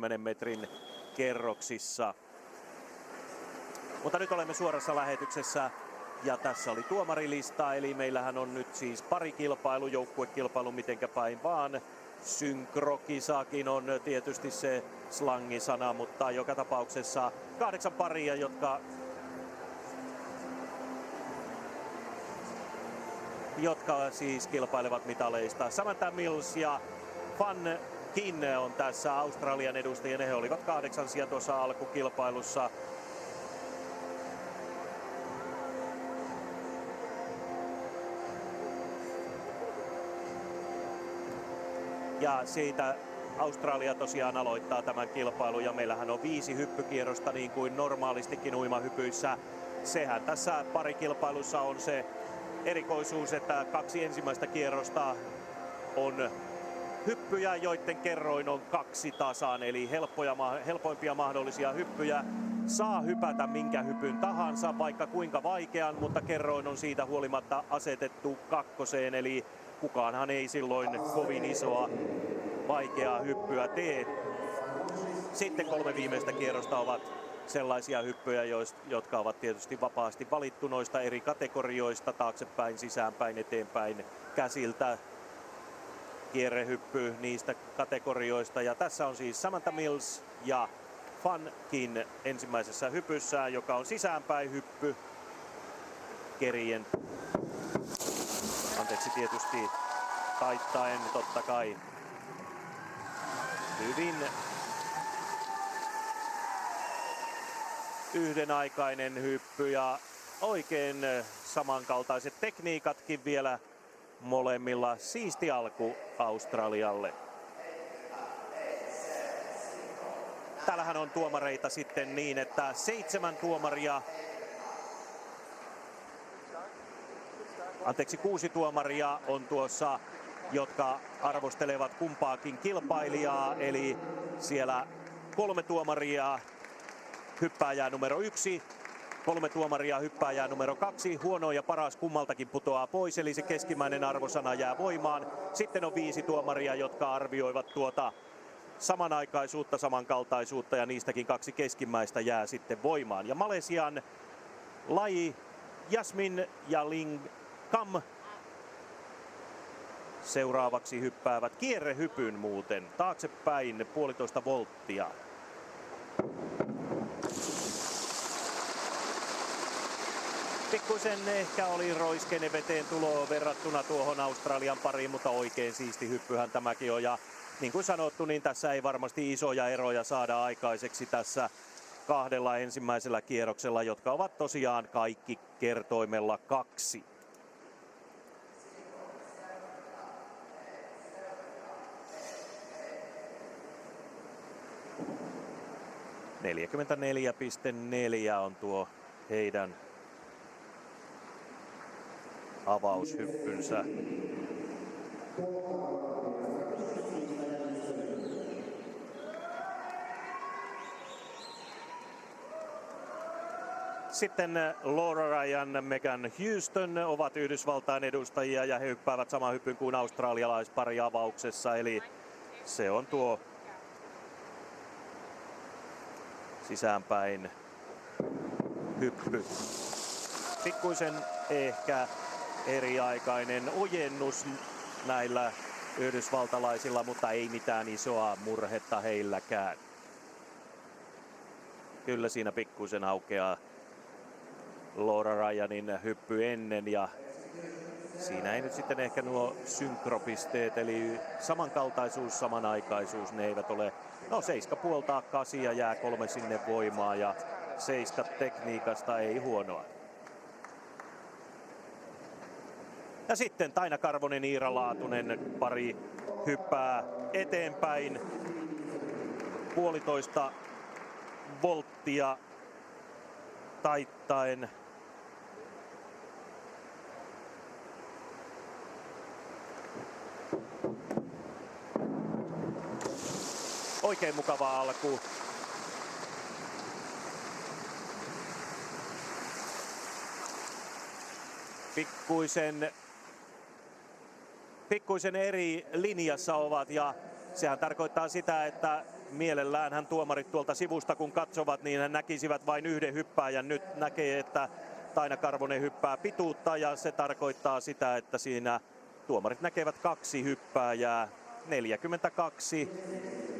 10 metrin kerroksissa. Mutta nyt olemme suorassa lähetyksessä ja tässä oli tuomarilista, eli meillähän on nyt siis parikilpailu, joukkuekilpailu mitenkä päin vaan. Synkrokisaakin on tietysti se slangisana, mutta joka tapauksessa 8 paria, jotka siis kilpailevat mitaleista. Samantha Mills ja Fan Kin on tässä Australian edustajia. He olivat 8 tuossa alkukilpailussa. Ja siitä Australia tosiaan aloittaa tämän kilpailun ja meillähän on 5 hyppykierrosta niin kuin normaalistikin uimahypyissä. Sehän tässä parikilpailussa on se erikoisuus, että 2 ensimmäistä kierrosta on hyppyjä, joiden kerroin on 2 tasan, eli helpoimpia mahdollisia hyppyjä. Saa hypätä minkä hypyn tahansa, vaikka kuinka vaikean, mutta kerroin on siitä huolimatta asetettu 2, eli kukaanhan ei silloin kovin isoa vaikeaa hyppyä tee. Sitten 3 viimeistä kierrosta ovat sellaisia hyppyjä, jotka ovat tietysti vapaasti valittu noista eri kategorioista, taaksepäin, sisäänpäin, eteenpäin, käsiltä, kierrehyppy niistä kategorioista. Ja tässä on siis Samantha Mills ja Fan Kin ensimmäisessä hypyssään, joka on sisäänpäin hyppy. Kerien, anteeksi tietysti taittaen totta kai, hyvin yhdenaikainen hyppy ja oikein samankaltaiset tekniikatkin vielä molemmilla. Siisti alku Australialle. Täällähän on tuomareita sitten niin, että 7 tuomaria, 6 tuomaria on tuossa, jotka arvostelevat kumpaakin kilpailijaa. Eli siellä 3 tuomaria hyppääjää numero 1, 3 tuomaria hyppääjää numero 2. Huono ja paras kummaltakin putoaa pois, eli se keskimmäinen arvosana jää voimaan. Sitten on 5 tuomaria, jotka arvioivat tuota samanaikaisuutta, samankaltaisuutta, ja niistäkin 2 keskimmäistä jää sitten voimaan. Ja Malesian Lai Jasmin ja Ling Kam seuraavaksi hyppäävät kierrehypyn muuten taaksepäin 1,5 volttia. Pikkuisen ehkä oli roiskeinen veteen tulo verrattuna tuohon Australian pariin, mutta oikein siisti hyppyhän tämäkin on. Ja niin kuin sanottu, niin tässä ei varmasti isoja eroja saada aikaiseksi tässä 2 ensimmäisellä kierroksella, jotka ovat tosiaan kaikki kertoimella 2. – 44,4 on tuo heidän avaushyppynsä. Sitten Laura Ryan, Megan Houston ovat Yhdysvaltain edustajia ja he hyppäävät saman hypyn kuin australialaispari avauksessa, eli se on tuo sisäänpäin hyppy. Pikkuisen ehkä eriaikainen ojennus näillä yhdysvaltalaisilla, mutta ei mitään isoa murhetta heilläkään. Kyllä siinä pikkuisen aukeaa Laura Ryanin hyppy ennen ja siinä ei nyt sitten ehkä nuo synkropisteet, eli samankaltaisuus, samanaikaisuus, ne eivät ole. No 7,5-8 ja jää 3 sinne voimaa ja 7 tekniikasta ei huonoa. Ja sitten Taina Karvonen, Iira Laatunen pari hyppää eteenpäin 1,5 volttia taittaen. Oikein mukava alku. Pikkuisen eri linjassa ovat ja sehän tarkoittaa sitä, että mielelläänhän tuomarit tuolta sivusta kun katsovat, niin he näkisivät vain yhden hyppääjän. Nyt näkee, että Taina Karvonen hyppää pituutta ja se tarkoittaa sitä, että siinä tuomarit näkevät 2 hyppääjää. 42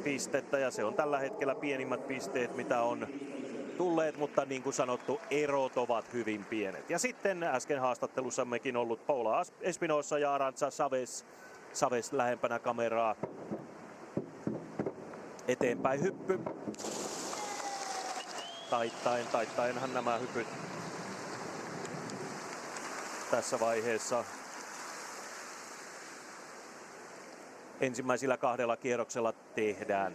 pistettä ja se on tällä hetkellä pienimmät pisteet mitä on tulleet, mutta niin kuin sanottu erot ovat hyvin pienet. Ja sitten äsken haastattelussammekin ollut Paula Espinosa ja Arantxa Savez lähempänä kameraa. Eteenpäin hyppy. Taittaenhan nämä hypyt tässä vaiheessa ensimmäisillä 2 kierroksella tehdään.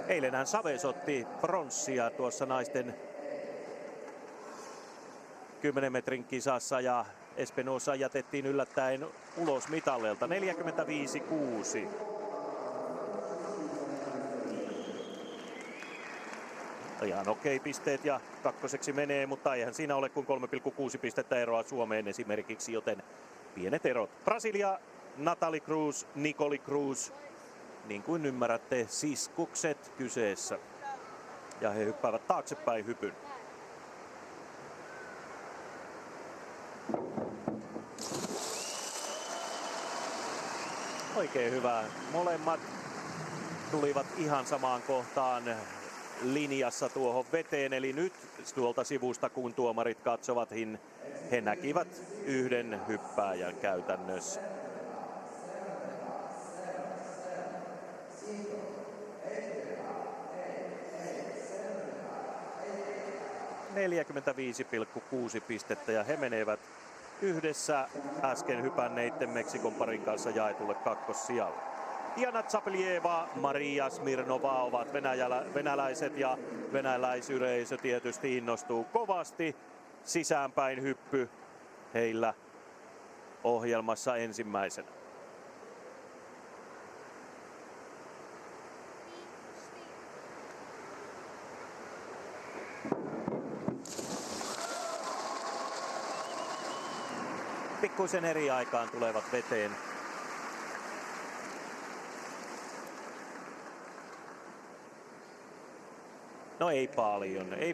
Eilenhän Savez otti pronssia tuossa naisten 10 metrin kisassa ja Espinosa jätettiin yllättäen ulos mitalleilta 45-6. Ihan okei pisteet ja kakkoseksi menee, mutta eihän siinä ole kuin 3,6 pistettä eroa Suomeen esimerkiksi, joten pienet erot. Brasilia, Nathalie Cruz, Nicole Cruz, niin kuin ymmärrätte, siskukset kyseessä. Ja he hyppäävät taaksepäin hypyn. Oikein hyvä. Molemmat tulivat ihan samaan kohtaan linjassa tuohon veteen, eli nyt tuolta sivusta kun tuomarit katsovat, he näkivät yhden hyppääjän käytännössä. ...45,6 pistettä ja he menevät yhdessä äsken hypänneitten Meksikon parin kanssa jaetulle kakkossijalle. Diana Tsapelieva, Maria Smirnova ovat venäläiset ja venäläisyleisö tietysti innostuu kovasti. Sisäänpäin hyppy heillä ohjelmassa ensimmäisenä. Pikkuisen eri aikaan tulevat veteen. No ei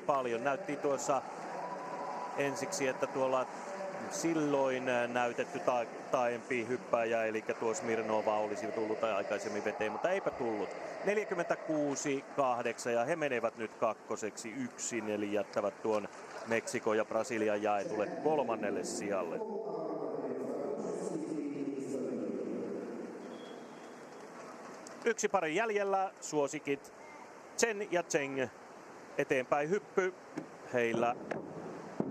paljon. Näytti tuossa ensiksi, että tuolla silloin näytetty taaempi hyppääjä, eli tuo Smirnova olisi tullut aikaisemmin veteen, mutta eipä tullut. 46-8 ja he menevät nyt kakkoseksi yksin, eli jättävät tuon Meksikon ja Brasilian jaetulle 3. sijalle. Yksi pari jäljellä, suosikit Chen ja Cheng. Eteenpäin hyppy. Heillä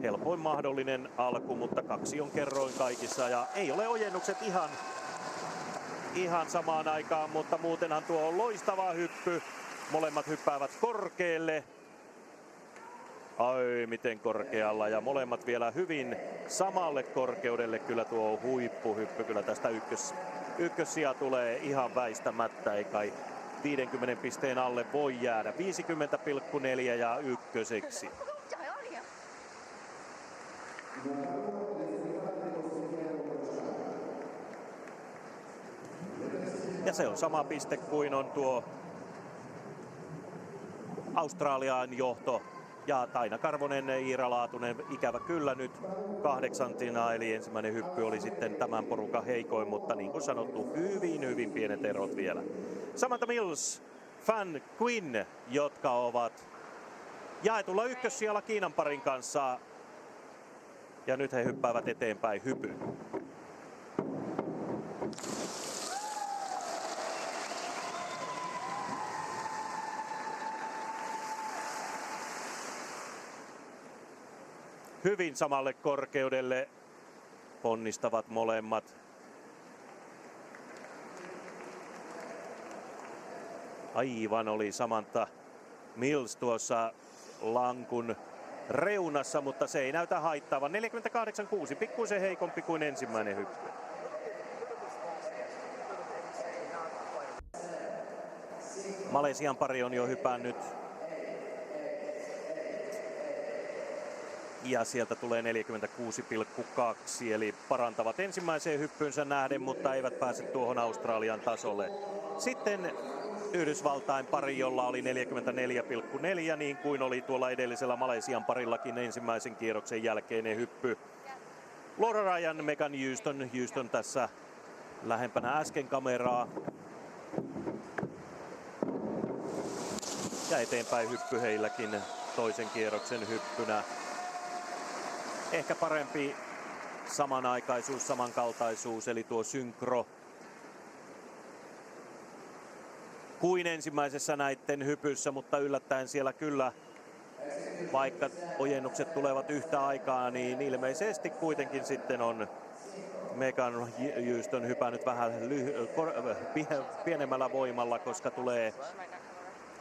helpoin mahdollinen alku, mutta 2 on kerroin kaikissa ja ei ole ojennukset ihan samaan aikaan, mutta muutenhan tuo on loistava hyppy. Molemmat hyppäävät korkealle. Ai miten korkealla ja molemmat vielä hyvin samalle korkeudelle. Kyllä tuo huippuhyppy, kyllä tästä ykkössija tulee ihan väistämättä, ei kai 50 pisteen alle voi jäädä. 50,4 ja ykköseksi. Ja se on sama piste kuin on tuo Australian johto. Ja Taina Karvonen, Iira Laatunen ikävä kyllä nyt 8. eli ensimmäinen hyppy oli sitten tämän porukan heikoin, mutta niin kuin sanottu, hyvin pienet erot vielä. Samantha Mills, Fan Quinn, jotka ovat jaetulla ykkössijalla Kiinan parin kanssa. Ja nyt he hyppäävät eteenpäin hypyn. Hyvin samalle korkeudelle ponnistavat molemmat. Aivan oli Samantha Mills tuossa lankun reunassa, mutta se ei näytä haittaavan. 48,6, pikkuisen heikompi kuin ensimmäinen hyppy. Malesian pari on jo hypännyt Ja sieltä tulee 46,2, eli parantavat ensimmäiseen hyppyynsä nähden, mutta eivät pääse tuohon Australian tasolle. Sitten Yhdysvaltain pari, jolla oli 44,4, niin kuin oli tuolla edellisellä Malesian parillakin ensimmäisen kierroksen jälkeinen hyppy. Laura Ryan, Megan Houston. Houston tässä lähempänä äsken kameraa. Ja eteenpäin hyppy heilläkin toisen kierroksen hyppynä. Ehkä parempi samanaikaisuus, samankaltaisuus, eli tuo synkro kuin ensimmäisessä näitten hypyssä, mutta yllättäen siellä kyllä, vaikka ojennukset tulevat yhtä aikaa, niin ilmeisesti kuitenkin sitten on Megan Houston hypännyt vähän pienemmällä voimalla, koska tulee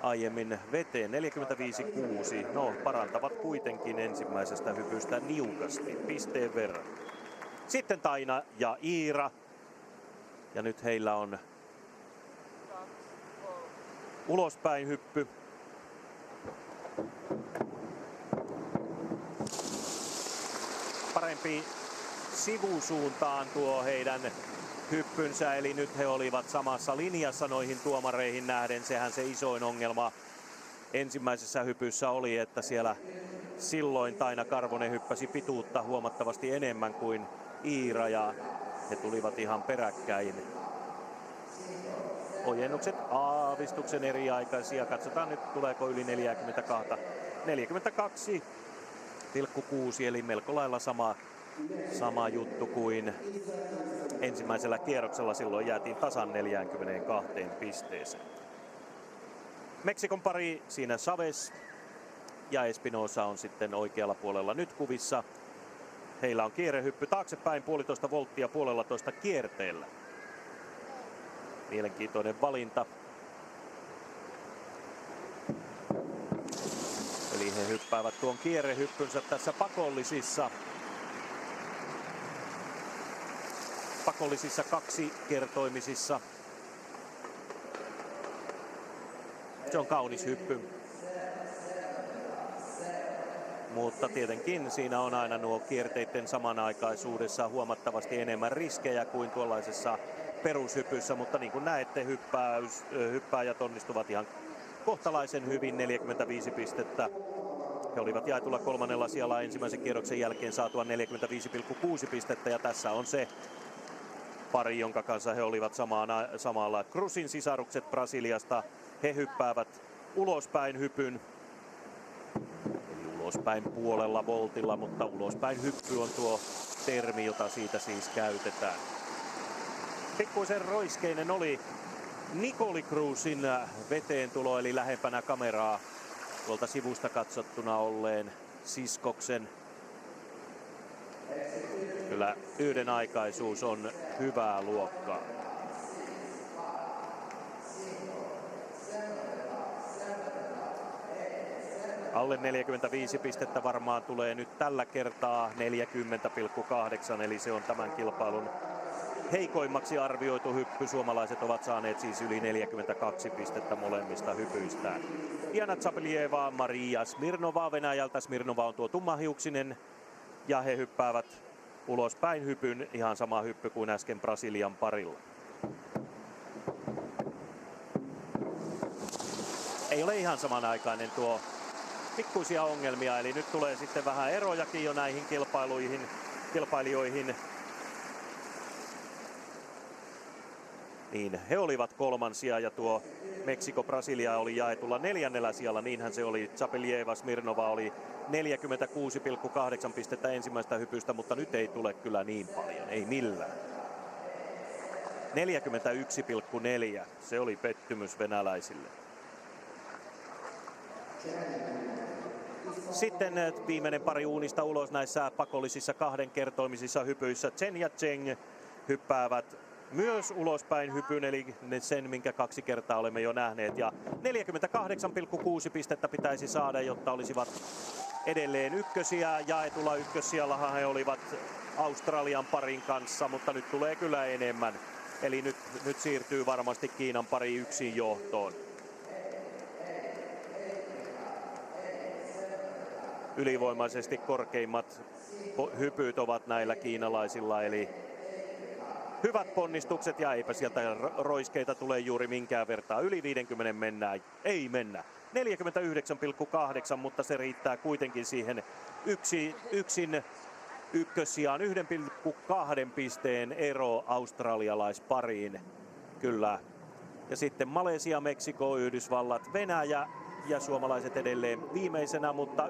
aiemmin veteen 45,6. No, parantavat kuitenkin ensimmäisestä hypystä niukasti, pisteen verran. Sitten Taina ja Iira. Ja nyt heillä on ulospäin hyppy. Parempi sivusuuntaan tuo heidän hyppynsä, eli nyt he olivat samassa linjassa noihin tuomareihin nähden. Sehän se isoin ongelma ensimmäisessä hypyssä oli, että siellä silloin Taina Karvonen hyppäsi pituutta huomattavasti enemmän kuin Iira ja he tulivat ihan peräkkäin. Ojennukset aavistuksen eriaikaisia. Katsotaan nyt tuleeko yli 42. 42,6 eli melko lailla sama juttu kuin ensimmäisellä kierroksella. Silloin jäätiin tasan 42 pisteeseen. Meksikon pari, siinä Chavez ja Espinosa on sitten oikealla puolella nyt kuvissa. Heillä on kierrehyppy taaksepäin 1,5 volttia 1,5 kierteellä. Mielenkiintoinen valinta. Eli he hyppäävät tuon kierrehyppynsä tässä pakollisissa kaksikertoimisissa. Se on kaunis hyppy. Mutta tietenkin siinä on aina nuo kierteiden samanaikaisuudessa huomattavasti enemmän riskejä kuin tuollaisessa perushypyssä, mutta niin kuin näette, hyppääjät onnistuvat ihan kohtalaisen hyvin, 45 pistettä. He olivat jaetulla 3. sijalla ensimmäisen kierroksen jälkeen saatua 45,6 pistettä ja tässä on se pari, jonka kanssa he olivat samalla. Cruzin sisarukset Brasiliasta, he hyppäävät ulospäin hypyn. Eli ulospäin 0,5 voltilla, mutta ulospäin hyppy on tuo termi, jota siitä siis käytetään. Pikkuisen roiskeinen oli Nicole Cruzin veteen tulo, eli lähempänä kameraa tuolta sivusta katsottuna olleen siskoksen. Kyllä yhdenaikaisuus on hyvää luokkaa. Alle 45 pistettä varmaan tulee nyt tällä kertaa 40,8, eli se on tämän kilpailun heikoimmaksi arvioitu hyppy. Suomalaiset ovat saaneet siis yli 42 pistettä molemmista hypyistään. Diana Tsapelieva, Maria Smirnova Venäjältä. Smirnova on tuo tummahiuksinen ja he hyppäävät ulospäin hypyn. Ihan sama hyppy kuin äsken Brasilian parilla. Ei ole ihan samanaikainen tuo, pikkuisia ongelmia, eli nyt tulee sitten vähän erojakin jo näihin kilpailijoihin. Niin, he olivat kolmansia ja tuo Meksiko-Brasilia oli jaetulla 4. sijalla, niinhän se oli. Tsapelieva, Smirnova oli 46,8 pistettä ensimmäistä hypystä, mutta nyt ei tule kyllä niin paljon, ei millään. 41,4, se oli pettymys venäläisille. Sitten viimeinen pari uunista ulos näissä pakollisissa kahdenkertoimisissa hypyissä. Chen ja Cheng hyppäävät myös ulospäin hypyn, eli sen, minkä 2 kertaa olemme jo nähneet. Ja 48,6 pistettä pitäisi saada, jotta olisivat edelleen ykkösiä. Jaetulla ykkössijallahan he olivat Australian parin kanssa, mutta nyt tulee kyllä enemmän. Eli nyt siirtyy varmasti Kiinan pari yksin johtoon. ylivoimaisesti korkeimmat hypyt ovat näillä kiinalaisilla, eli hyvät ponnistukset ja eipä sieltä roiskeita tule juuri minkään vertaa. Yli 50 mennään, ei mennä. 49,8, mutta se riittää kuitenkin siihen yksin ykkössijaan 1,2 pisteen ero australialaispariin. Kyllä. Ja sitten Malesia, Meksiko, Yhdysvallat, Venäjä ja suomalaiset edelleen viimeisenä, mutta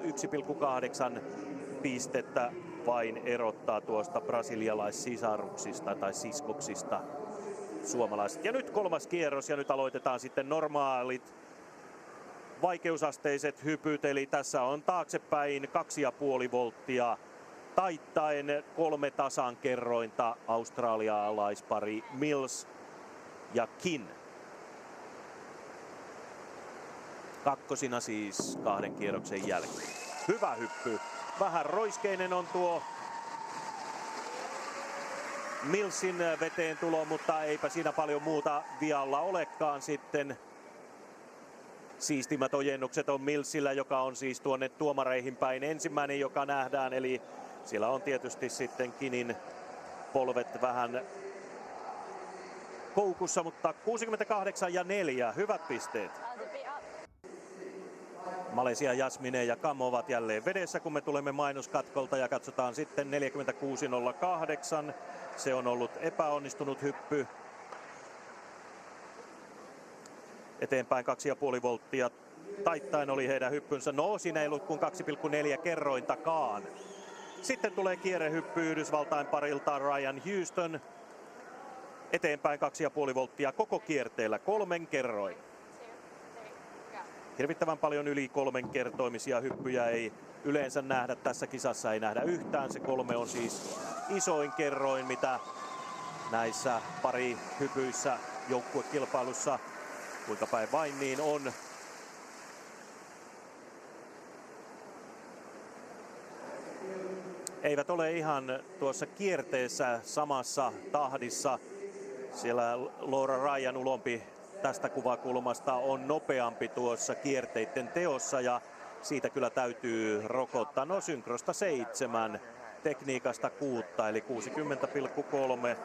1,8 pistettä vain erottaa tuosta brasilialaissisaruksista tai siskoksista suomalaiset. Ja nyt kolmas kierros ja nyt aloitetaan sitten normaalit vaikeusasteiset hypyt, eli tässä on taaksepäin 2,5 volttia taittaen 3 tasan kerrointa australialaispari Mills ja Kin. Kakkosina siis 2 kierroksen jälkeen. Hyvä hyppy. Vähän roiskeinen on tuo Millsin veteen tulo, mutta eipä siinä paljon muuta vialla olekaan sitten. Siistimmät ojennukset on Millsillä, joka on siis tuonne tuomareihin päin ensimmäinen, joka nähdään. Eli siellä on tietysti sitten Kinin polvet vähän koukussa, mutta 68,4, hyvät pisteet. Malesia, Jasmine ja Kam ovat jälleen vedessä, kun me tulemme mainoskatkolta ja katsotaan sitten 46,08. Se on ollut epäonnistunut hyppy. Eteenpäin 2,5 volttia taittaen oli heidän hyppynsä. No, siinä ei ollut kuin 2,4 kerrointakaan. Sitten tulee kierrehyppy Yhdysvaltain parilta Ryan Houston. Eteenpäin 2,5 volttia koko kierteellä 3 kerroin. Hirvittävän paljon yli 3 kertoimisia hyppyjä ei yleensä nähdä. Tässä kisassa ei nähdä yhtään. Se 3 on siis isoin kerroin, mitä näissä parihypyissä joukkuekilpailussa, kuinka päin vain niin on. Eivät ole ihan tuossa kierteessä samassa tahdissa. Siellä Laura Ryan ulompi tästä kuvakulmasta on nopeampi tuossa kierteiden teossa ja siitä kyllä täytyy rokottaa. No, synkrosta 7, tekniikasta 6 eli 60,3.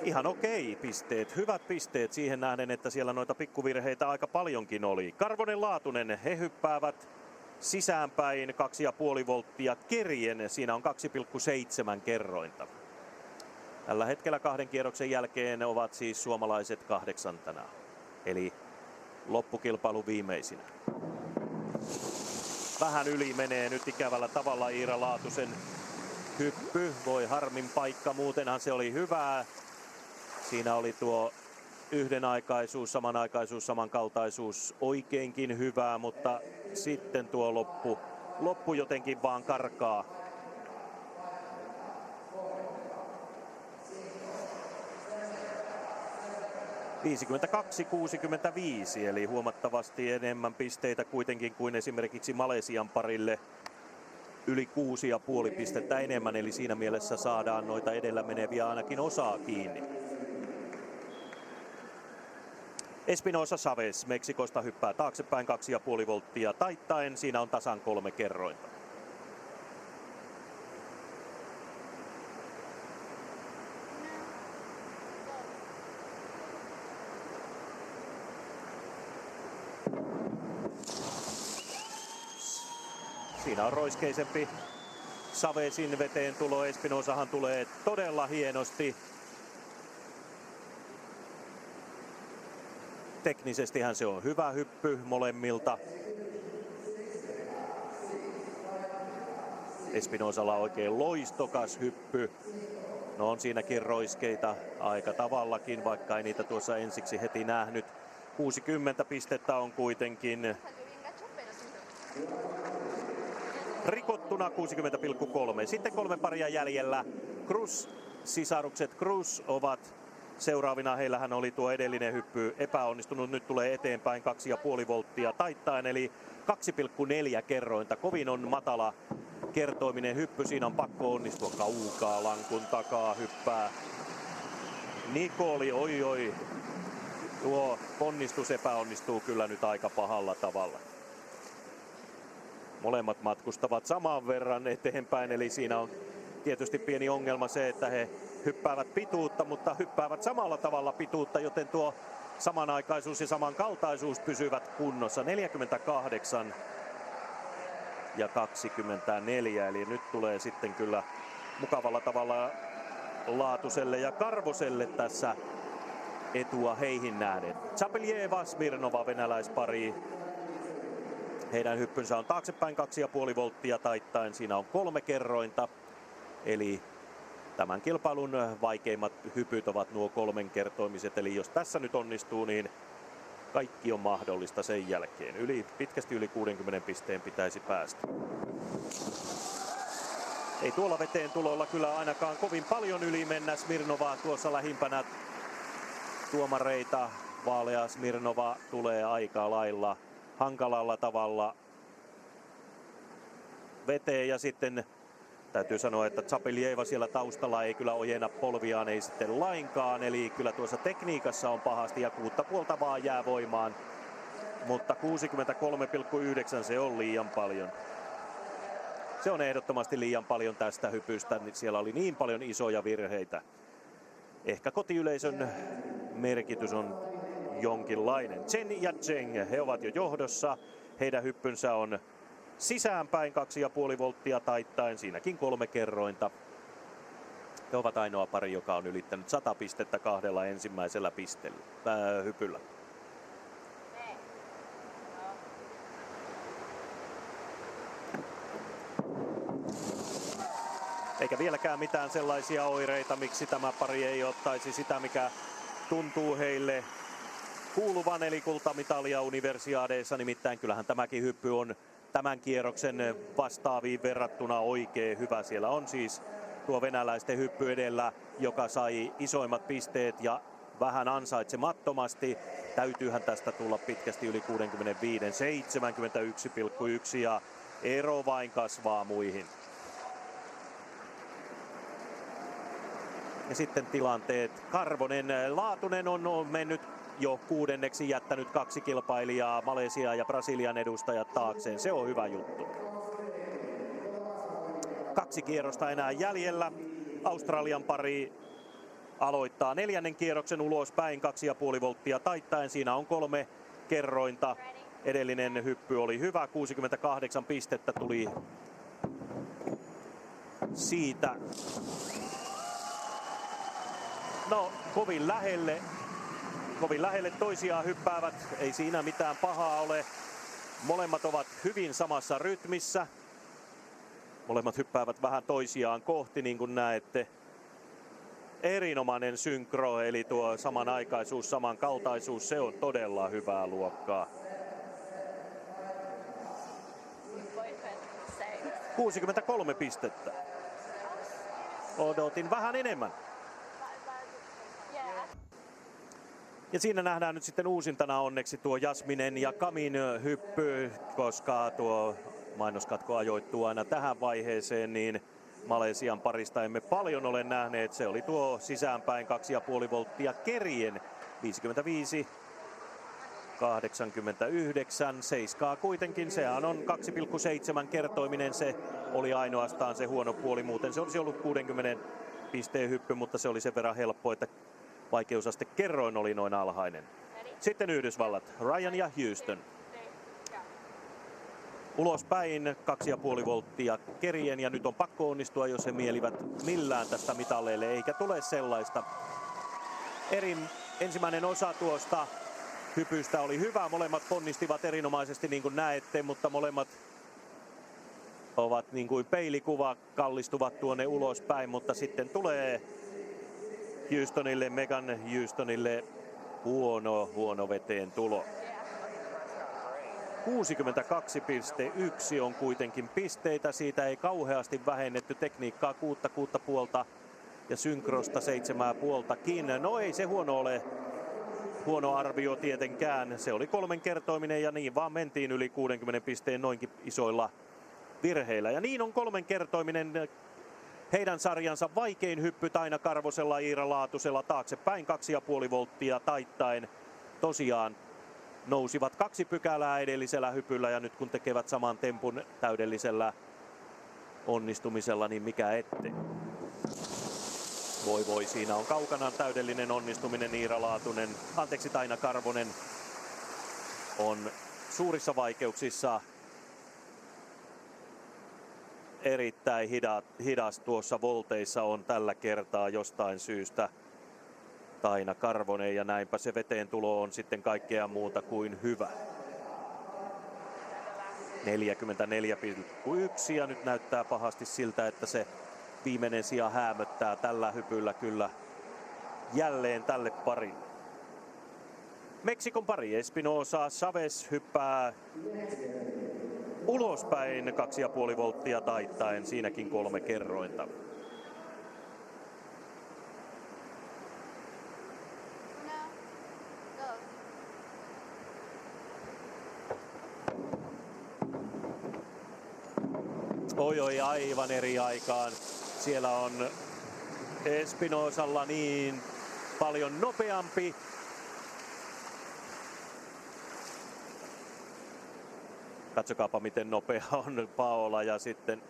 Ihan okei pisteet, hyvät pisteet siihen nähden, että siellä noita pikkuvirheitä aika paljonkin oli. Karvonen, Laatunen, he hyppäävät sisäänpäin 2,5 volttia kerien. Siinä on 2,7 kerrointa. Tällä hetkellä 2 kierroksen jälkeen ovat siis suomalaiset 8. Eli loppukilpailu viimeisinä. Vähän yli menee nyt ikävällä tavalla Iira Laatusen hyppy. Voi harmin paikka, muutenhan se oli hyvää. Siinä oli tuo yhdenaikaisuus, samanaikaisuus, samankaltaisuus oikeinkin hyvää, mutta sitten tuo loppu jotenkin vaan karkaa. – 52-65, eli huomattavasti enemmän pisteitä kuitenkin kuin esimerkiksi Malesian parille. Yli 6,5 pistettä enemmän, eli siinä mielessä saadaan noita edellä meneviä ainakin osaa kiinni. Espinosa Chavez Meksikosta hyppää taaksepäin 2,5 volttia taittaen. Siinä on tasan 3 kerrointa. Siinä on roiskeisempi Chavezin veteen tulo. Espinosahan tulee todella hienosti. Teknisestihän se on hyvä hyppy molemmilta. Espinosalla oikein loistokas hyppy. No, on siinäkin roiskeita aika tavallakin, vaikka ei niitä tuossa ensiksi heti nähnyt. 60 pistettä on kuitenkin rikottuna, 60,3. Sitten 3 paria jäljellä. Sisarukset Cruz ovat seuraavina. Heillähän oli tuo edellinen hyppy epäonnistunut. Nyt tulee eteenpäin 2,5 volttia taittaen, eli 2,4 kerrointa. Kovin on matala kertoiminen hyppy. Siinä on pakko onnistua. Kaukaa lankun takaa hyppää Nikoli. Oi. Tuo ponnistus epäonnistuu kyllä nyt aika pahalla tavalla. Molemmat matkustavat saman verran eteenpäin, eli siinä on tietysti pieni ongelma se, että he hyppäävät pituutta, mutta hyppäävät samalla tavalla pituutta, joten tuo samanaikaisuus ja samankaltaisuus pysyvät kunnossa. 48 ja 24, eli nyt tulee sitten kyllä mukavalla tavalla Laatuselle ja Karvoselle tässä etua heihin nähden. Zapeljeva, Smirnova, venäläispari. Heidän hyppynsä on taaksepäin 2,5 volttia taittaen. Siinä on 3 kerrointa. Eli tämän kilpailun vaikeimmat hypyt ovat nuo 3-kertoimiset. Eli jos tässä nyt onnistuu, niin kaikki on mahdollista sen jälkeen. Pitkästi yli 60 pisteen pitäisi päästä. Ei tuolla veteen tulolla kyllä ainakaan kovin paljon yli mennä. Smirnova tuossa lähimpänä tuomareita. Vaalea Smirnova tulee aika lailla hankalalla tavalla veteen, ja sitten täytyy sanoa, että Zapeljeva siellä taustalla ei kyllä ojenna polviaan, ei sitten lainkaan, eli kyllä tuossa tekniikassa on pahasti ja 6,5 vaan jää voimaan, mutta 63,9 se on liian paljon. Se on ehdottomasti liian paljon tästä hypystä, siellä oli niin paljon isoja virheitä. Ehkä kotiyleisön merkitys on jonkinlainen. Chen ja Cheng, he ovat jo johdossa. Heidän hyppynsä on sisäänpäin 2,5 volttia taittaen, siinäkin 3 kerrointa. He ovat ainoa pari, joka on ylittänyt 100 pistettä 2 ensimmäisellä hypyllä. Eikä vieläkään mitään sellaisia oireita, miksi tämä pari ei ottaisi sitä, mikä tuntuu heille kuuluvan, eli kultamitalia Universiadeissa. Nimittäin kyllähän tämäkin hyppy on tämän kierroksen vastaaviin verrattuna oikein hyvä. Siellä on siis tuo venäläisten hyppy edellä, joka sai isoimmat pisteet ja vähän ansaitsemattomasti. Täytyyhän tästä tulla pitkästi yli 65, 71,1 ja ero vain kasvaa muihin. Ja sitten tilanteet. Karvonen, Laatunen on mennyt jo 6. jättänyt 2 kilpailijaa, Malesiaa ja Brasilian edustajat taakseen. Se on hyvä juttu. 2 kierrosta enää jäljellä. Australian pari aloittaa 4. kierroksen ulospäin 2,5 volttia taittaen. Siinä on 3 kerrointa. Edellinen hyppy oli hyvä. 68 pistettä tuli siitä. No, kovin lähelle toisiaan hyppäävät, ei siinä mitään pahaa ole. Molemmat ovat hyvin samassa rytmissä. Molemmat hyppäävät vähän toisiaan kohti, niin kuin näette. Erinomainen synkro, eli tuo samanaikaisuus, samankaltaisuus, se on todella hyvää luokkaa. 63 pistettä. Odotin vähän enemmän. Ja siinä nähdään nyt sitten uusintana onneksi tuo Jasminen ja Kamin hyppy, koska tuo mainoskatko ajoittuu aina tähän vaiheeseen, niin Malesian parista emme paljon ole nähneet. Se oli tuo sisäänpäin 2,5 volttia kerien 55, 89, 7 kuitenkin. Sehän on 2,7 kertoiminen, se oli ainoastaan se huono puoli. Muuten se olisi ollut 60 pisteen hyppy, mutta se oli sen verran helppo, että vaikeusaste kerroin oli noin alhainen. Sitten Yhdysvallat, Ryan ja Houston. Ulospäin 2,5 volttia kerien, ja nyt on pakko onnistua, jos he mielivät millään tästä mitalleille, eikä tule sellaista. Ensimmäinen osa tuosta hypystä oli hyvä, molemmat ponnistivat erinomaisesti niin kuin näette, mutta molemmat ovat niin kuin peilikuva, kallistuvat tuonne ulospäin, mutta sitten tulee Houstonille, Megan Houstonille huono veteen tulo. 62,1 on kuitenkin pisteitä, siitä ei kauheasti vähennetty tekniikkaa 6,5 ja synkrosta 7,5kin. No ei se huono ole, huono arvio tietenkään. Se oli 3-kertoiminen ja niin vaan mentiin yli 60 pisteen noinkin isoilla virheillä. Ja niin on 3-kertoiminen heidän sarjansa vaikein hyppy Taina Karvosella, Iira Laatusella taaksepäin 2,5 volttia taittaen. Tosiaan nousivat 2 pykälää edellisellä hypyllä ja nyt kun tekevät saman tempun täydellisellä onnistumisella, niin mikä ettei. Voi, siinä on kaukana täydellinen onnistuminen. Taina Karvonen on suurissa vaikeuksissa. Erittäin hidas tuossa volteissa on tällä kertaa jostain syystä Taina Karvonen ja näinpä se veteen tulo on sitten kaikkea muuta kuin hyvä. 44,1 ja nyt näyttää pahasti siltä, että se viimeinen sija häämöttää tällä hypyllä kyllä jälleen tälle parille. Meksikon pari Espinosa Chavez hyppää ulospäin 2,5 volttia taittaen, siinäkin 3 kerrointa. Oi, aivan eri aikaan. Siellä on Espinosalla niin paljon nopeampi. Katsokaapa miten nopea on Paola ja sitten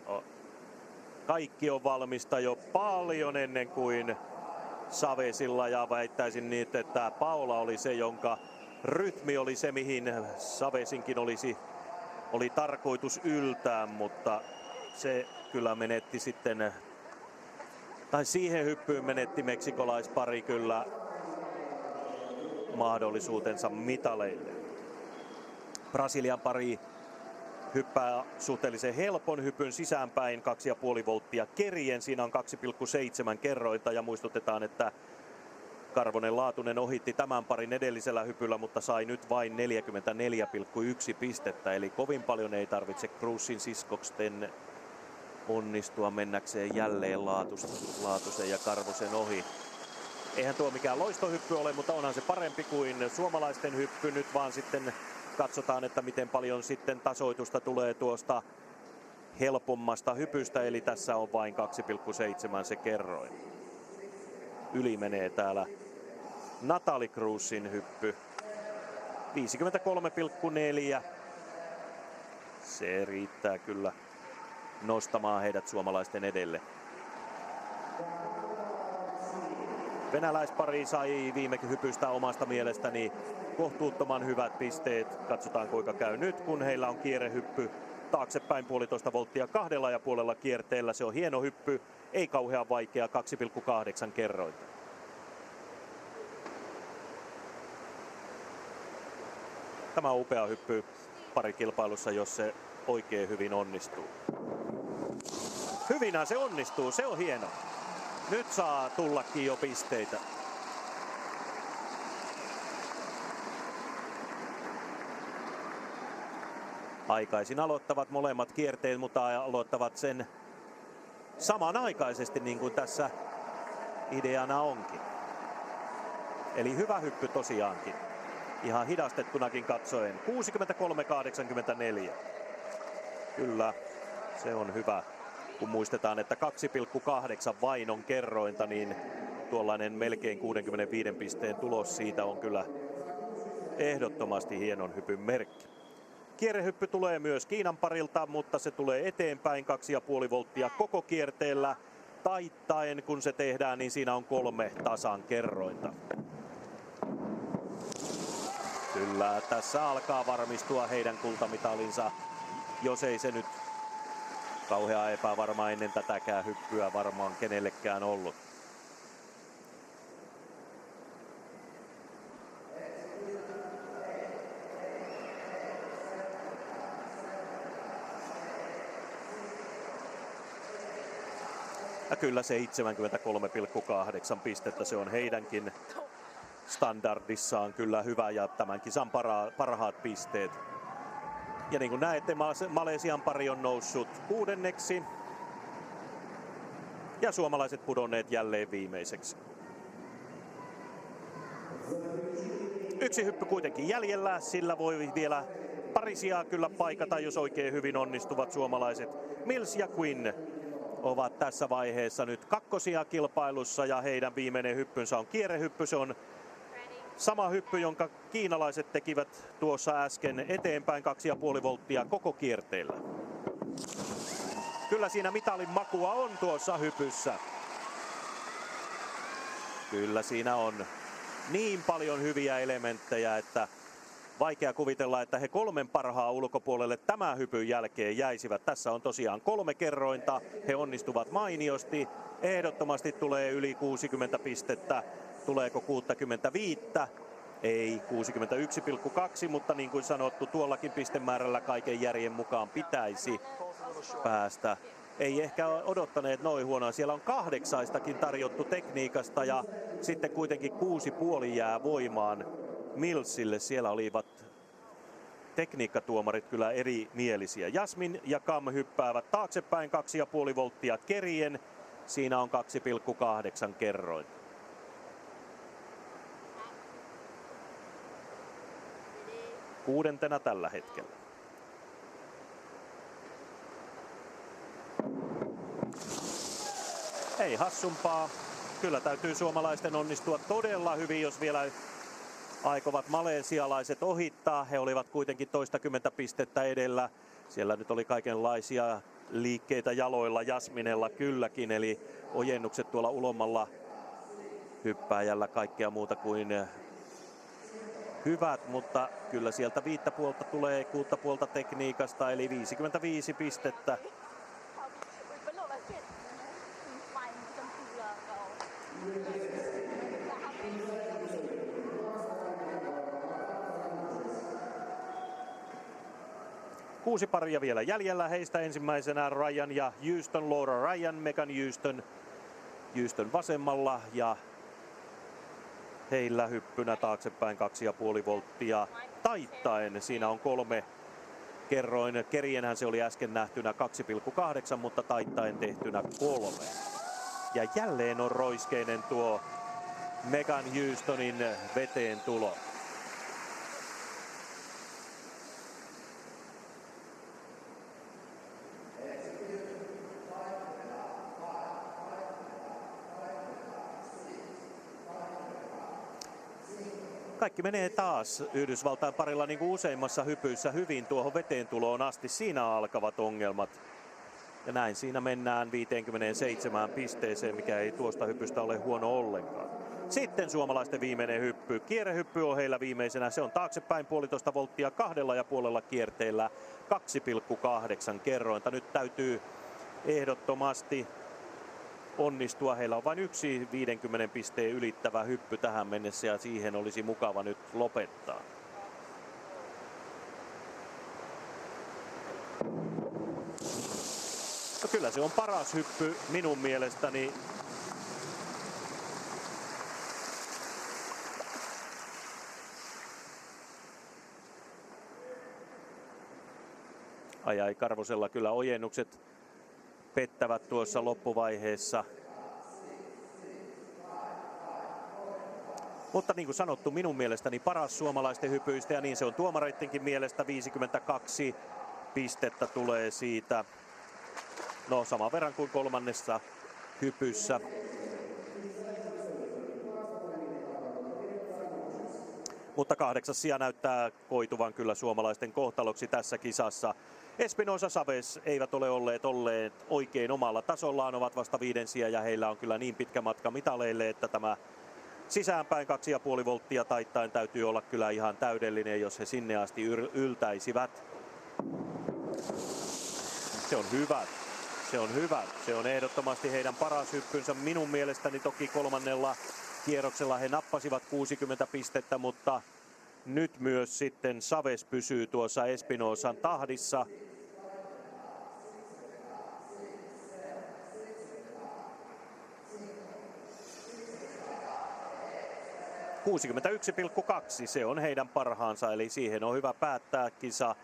kaikki on valmista jo paljon ennen kuin Chavezilla ja väittäisin niin, että Paola oli se, jonka rytmi oli se, mihin Chavezinkin oli tarkoitus yltää, mutta se kyllä menetti sitten, tai siihen hyppyyn menetti meksikolaispari kyllä mahdollisuutensa mitaleille. Brasilian pari hyppää suhteellisen helpon hypyn sisäänpäin 2,5 volttia kerien. Siinä on 2,7 kerrointa ja muistutetaan, että Karvonen Laatunen ohitti tämän parin edellisellä hypyllä, mutta sai nyt vain 44,1 pistettä. Eli kovin paljon ei tarvitse Cruzin siskoksten onnistua mennäkseen jälleen Laatusen ja Karvosen ohi. Eihän tuo mikään loistohyppy ole, mutta onhan se parempi kuin suomalaisten hyppy. Nyt vaan sitten katsotaan, että miten paljon sitten tasoitusta tulee tuosta helpommasta hypystä, eli tässä on vain 2,7 se kerroin. Yli menee täällä Natalie Cruzin hyppy. 53,4. Se riittää kyllä nostamaan heidät suomalaisten edelle. Venäläispari sai viime hypystä omasta mielestäni kohtuuttoman hyvät pisteet. Katsotaan kuinka käy nyt, kun heillä on kierrehyppy taaksepäin 1,5 volttia 2,5 kierteellä. Se on hieno hyppy, ei kauhean vaikea, 2,8 kerrointa. Tämä on upea hyppy parikilpailussa, jos se oikein hyvin onnistuu. Hyvinhän se onnistuu, se on hieno. Nyt saa tullakin jo pisteitä. Aikaisin aloittavat molemmat kierteet, mutta aloittavat sen samanaikaisesti niin kuin tässä ideana onkin. Eli hyvä hyppy tosiaankin. Ihan hidastettunakin katsoen. 63,84. Kyllä, se on hyvä. Kun muistetaan, että 2,8 vain on kerrointa, niin tuollainen melkein 65 pisteen tulos siitä on kyllä ehdottomasti hienon hypyn merkki. Kierrehyppy tulee myös Kiinan parilta, mutta se tulee eteenpäin 2,5 volttia koko kierteellä. Taittaen kun se tehdään, niin siinä on 3 tasan kerrointa. Kyllä, tässä alkaa varmistua heidän kultamitalinsa, jos ei se nyt kauhean epävarma ennen tätäkään hyppyä varmaan kenellekään ollut. Ja kyllä se 73,8 pistettä, se on heidänkin standardissaan kyllä hyvä ja tämän kisan parhaat pisteet. Ja niin kuin näette, Malesian pari on noussut 6. ja suomalaiset pudonneet jälleen viimeiseksi. Yksi hyppy kuitenkin jäljellä, sillä voi vielä pari sijaa kyllä paikata, jos oikein hyvin onnistuvat suomalaiset. Mills ja Quinn ovat tässä vaiheessa nyt kakkosia kilpailussa ja heidän viimeinen hyppynsä on kierrehyppy. Se on Sama hyppy, jonka kiinalaiset tekivät tuossa äsken, eteenpäin 2,5 volttia koko kierteellä. Kyllä siinä mitalin makua on tuossa hypyssä. Kyllä siinä on niin paljon hyviä elementtejä, että vaikea kuvitella, että he 3 parhaan ulkopuolelle tämän hypyn jälkeen jäisivät. Tässä on tosiaan 3 kerrointa. He onnistuvat mainiosti. Ehdottomasti tulee yli 60 pistettä. Tuleeko 65? Ei, 61,2, mutta niin kuin sanottu, tuollakin pistemäärällä kaiken järjen mukaan pitäisi päästä. Ei ehkä odottaneet noin huonoa. Siellä on 8 tarjottu tekniikasta ja sitten kuitenkin 6,5 jää voimaan Millsille. Siellä olivat tekniikkatuomarit kyllä erimielisiä. Jasmin ja Cam hyppäävät taaksepäin 2,5 volttia kerien. Siinä on 2,8 kerroin. Kuudentena tällä hetkellä. Ei hassumpaa. Kyllä täytyy suomalaisten onnistua todella hyvin, jos vielä aikovat malesialaiset ohittaa. He olivat kuitenkin toistakymmentä pistettä edellä. Siellä nyt oli kaikenlaisia liikkeitä jaloilla Jasminella kylläkin, eli ojennukset tuolla ulommalla hyppääjällä kaikkea muuta kuin hyvät, mutta kyllä sieltä 5,5 tulee 6,5 tekniikasta, eli 55 pistettä. Kuusi paria vielä jäljellä, heistä ensimmäisenä Ryan ja Houston, Laura Ryan, Megan Houston vasemmalla ja heillä hyppynä taaksepäin 2,5 volttia taittaen. Siinä on 3 kerroin. Kerienhän se oli äsken nähtynä 2,8, mutta taittaen tehtynä 3. Ja jälleen on roiskeinen tuo Megan Houstonin veteen tulo. Kaikki menee taas Yhdysvaltain parilla niin kuin useimmassa hypyissä hyvin tuohon veteen tuloon asti. Siinä alkavat ongelmat. Ja näin siinä mennään 57 pisteeseen, mikä ei tuosta hypystä ole huono ollenkaan. Sitten suomalaisten viimeinen hyppy. Kierrehyppy on heillä viimeisenä. Se on taaksepäin 1,5 volttia 2,5 kierteellä 2,8 kerrointa. Nyt täytyy ehdottomasti onnistua. Heillä on vain yksi 50 pisteen ylittävä hyppy tähän mennessä ja siihen olisi mukava nyt lopettaa. No kyllä se on paras hyppy minun mielestäni. Ai Karvosella kyllä ojennukset pettävät tuossa loppuvaiheessa. Mutta niin kuin sanottu, minun mielestäni paras suomalaisten hypyistä ja niin se on tuomareittenkin mielestä. 52 pistettä tulee siitä. No saman verran kuin kolmannessa hypyssä. Mutta 8. sija näyttää koituvan kyllä suomalaisten kohtaloksi tässä kisassa. Espinosa Chavez eivät ole olleet oikein omalla tasollaan, ovat vasta 5. sija ja heillä on kyllä niin pitkä matka mitaleille, että tämä sisäänpäin 2,5 volttia taittaen täytyy olla kyllä ihan täydellinen, jos he sinne asti yltäisivät. Se on hyvä. Se on hyvä. Se on ehdottomasti heidän paras hyppynsä. Minun mielestäni toki kolmannella kierroksella he nappasivat 60 pistettä, mutta nyt myös sitten Chavez pysyy tuossa Espinosan tahdissa. ...61,2, se on heidän parhaansa, eli siihen on hyvä päättää kisa.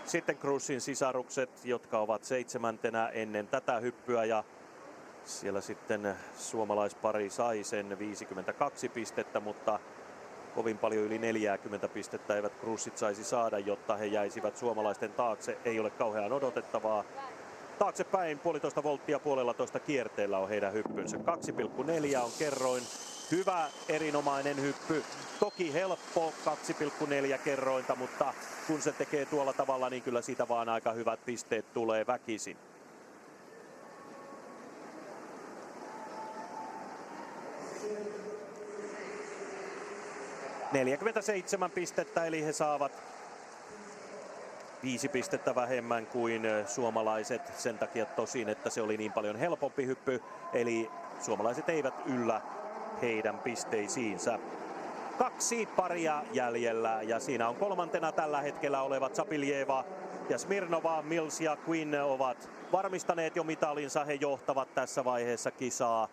Sitten Cruzin sisarukset, jotka ovat 7. ennen tätä hyppyä ja siellä sitten suomalaispari sai sen 52 pistettä, mutta kovin paljon yli 40 pistettä eivät Cruzit saisi saada, jotta he jäisivät suomalaisten taakse. Ei ole kauhean odotettavaa. taaksepäin 1,5 volttia 1,5 kierteellä on heidän hyppynsä. 2,4 on kerroin. Hyvä, erinomainen hyppy. Toki helppo 2,4 kerrointa, mutta kun se tekee tuolla tavalla, niin kyllä siitä vaan aika hyvät pisteet tulee väkisin. – 47 pistettä, eli he saavat 5 pistettä vähemmän kuin suomalaiset. Sen takia tosin, että se oli niin paljon helpompi hyppy, eli suomalaiset eivät yllä heidän pisteisiinsä. 2 paria jäljellä ja siinä on kolmantena tällä hetkellä olevat Zapiljeva ja Smirnova. Mills ja Quinn ovat varmistaneet jo mitalinsa. He johtavat tässä vaiheessa kisaa.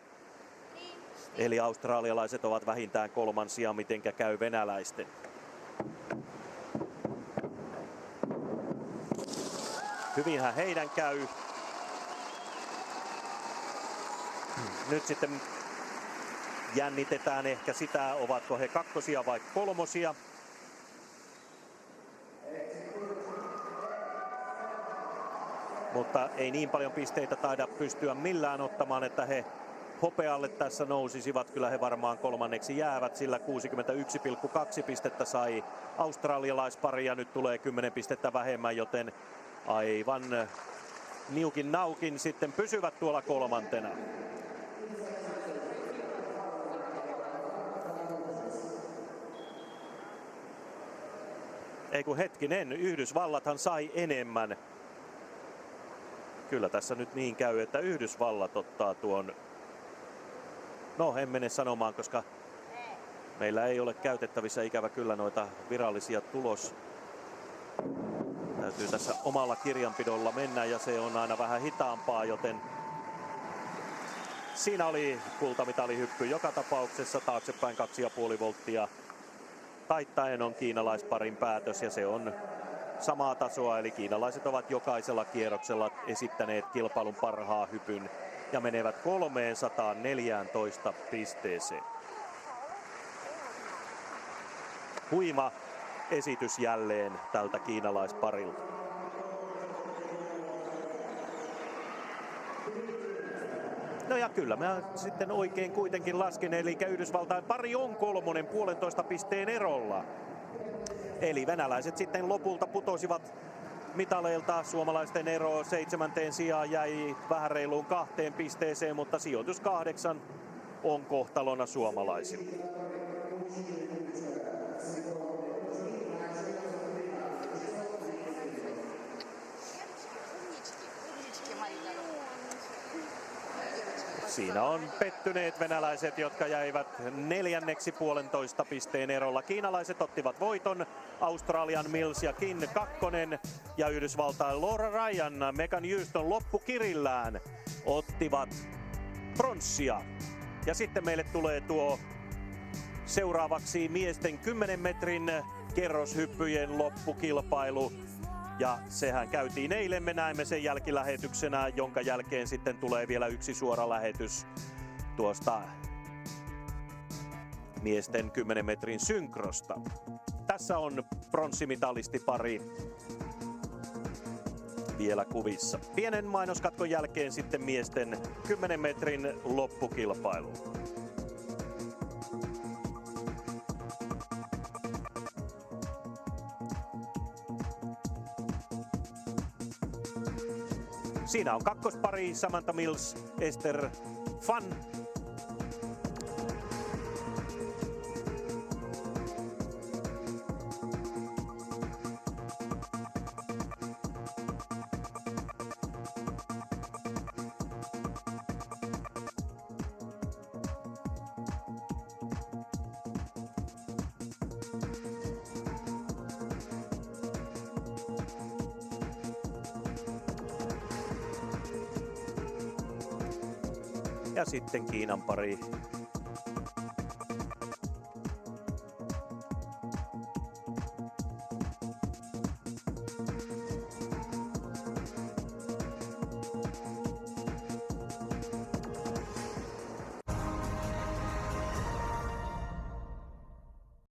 Eli australialaiset ovat vähintään kolmansia, mitenkä käy venäläisten. Hyvinhän heidän käy. Nyt sitten jännitetään ehkä sitä, ovatko he kakkosia vai kolmosia. Mutta ei niin paljon pisteitä taida pystyä millään ottamaan, että he hopealle tässä nousisivat. Kyllä he varmaan kolmanneksi jäävät, sillä 61,2 pistettä sai australialaispari ja nyt tulee 10 pistettä vähemmän, joten aivan niukin naukin sitten pysyvät tuolla kolmantena. Ei kun hetkinen, Yhdysvallathan sai enemmän. Kyllä tässä nyt niin käy, että Yhdysvallat ottaa tuon. No, en mene sanomaan, koska meillä ei ole käytettävissä ikävä kyllä noita virallisia Täytyy tässä omalla kirjanpidolla mennä ja se on aina vähän hitaampaa, joten siinä oli kultamitalihyppy joka tapauksessa taaksepäin 2,5 volttia. Taittaen on kiinalaisparin päätös ja se on samaa tasoa, eli kiinalaiset ovat jokaisella kierroksella esittäneet kilpailun parhaan hypyn ja menevät 314 pisteeseen. Huima esitys jälleen tältä kiinalaisparilta. No ja kyllä mä sitten oikein kuitenkin lasken, eli Yhdysvaltain pari on kolmonen 1,5 pisteen erolla. Eli venäläiset sitten lopulta putosivat mitaleilta. Suomalaisten ero 7. sijaan jäi vähän reiluun 2 pisteeseen, mutta sijoitus 8 on kohtalona suomalaisille. Siinä on pettyneet venäläiset, jotka jäivät 4. 1,5 pisteen erolla. Kiinalaiset ottivat voiton, Australian Mills ja Quinn 2. ja Yhdysvaltain Laura Ryan, Megan Houston loppukirillään ottivat pronssia. Ja sitten meille tulee tuo seuraavaksi miesten 10 metrin kerroshyppyjen loppukilpailu. Ja sehän käytiin eilen, me näemme sen jälkilähetyksenä, jonka jälkeen sitten tulee vielä yksi suora lähetys tuosta miesten 10 metrin synkrosta. Tässä on pronssimitalistipari vielä kuvissa. Pienen mainoskatkon jälkeen sitten miesten 10 metrin loppukilpailu. Siinä on kakkospari Samantha Mills, Esther Fan. Ja sitten Kiinan pari